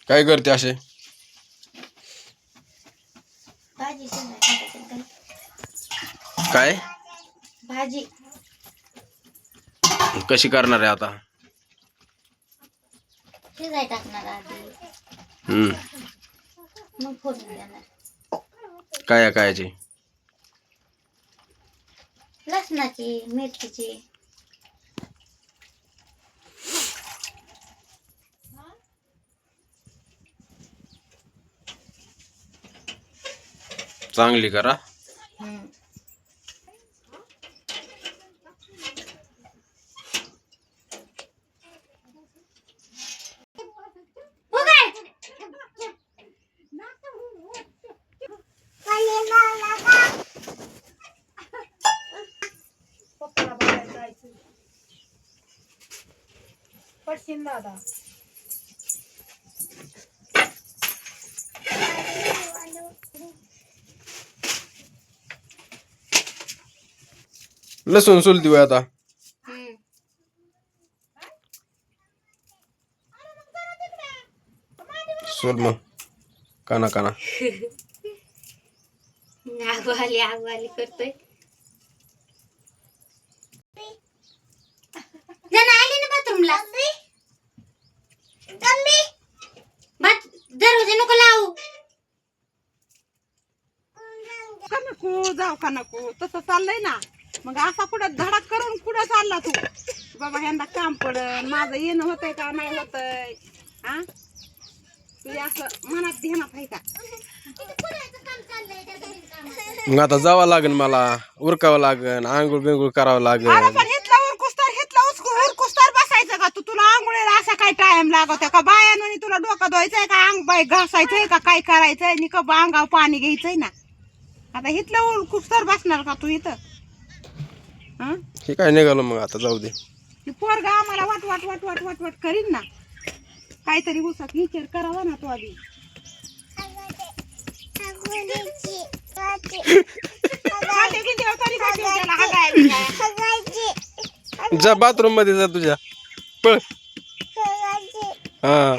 काय करते असे? भाजी शिजायला काय भाजी कशी करणार आहे आता? शिजाय टाकणार आधी, मग फोडणी देणार. काय कायची? लसणाची, मिरचीची. चांगली करा. पडशील दादा. लसूण सोलती होय आता. सोल मग काना काना. आगू आली करतोय. जण आली ना बाथरूमला. दरवाजा नको लावू. का नको जाऊ का नको तसं चाललंय ना. मग असा पुढे धडक करून पुढे चालला तू. बाबा ह्यांना काम पडन, माझं येणं होतंय का नाही होतंय. हा तुझ्या असं मनात ध्यानात आहे का? मग आता जावं लागेल, मला उरकावं लागेल, आंघोळ बिंघोळ करावं लागेल. अरे पण उरकुस्तर बसायचं का तू? तुला आंघोळीला असा काय टाइम लागतोय का? बायानं तुला डोकं धुवायचंय का? अंग बाय घासायचंय का? काय करायचंय? निकब अंगावर पाणी घ्यायचंय ना. आता इथलं उरकुस्तर बसणार का तू इथं? हे काय निघालं मग आता, जाऊ दे. पोरगा आम्हाला वाट वाट वाट वाट वाट वाट करीन ना. काहीतरी उसात विचार करावा ना तो आधी. जा बाथरूम मध्ये जा तुझ्या, पळ. हा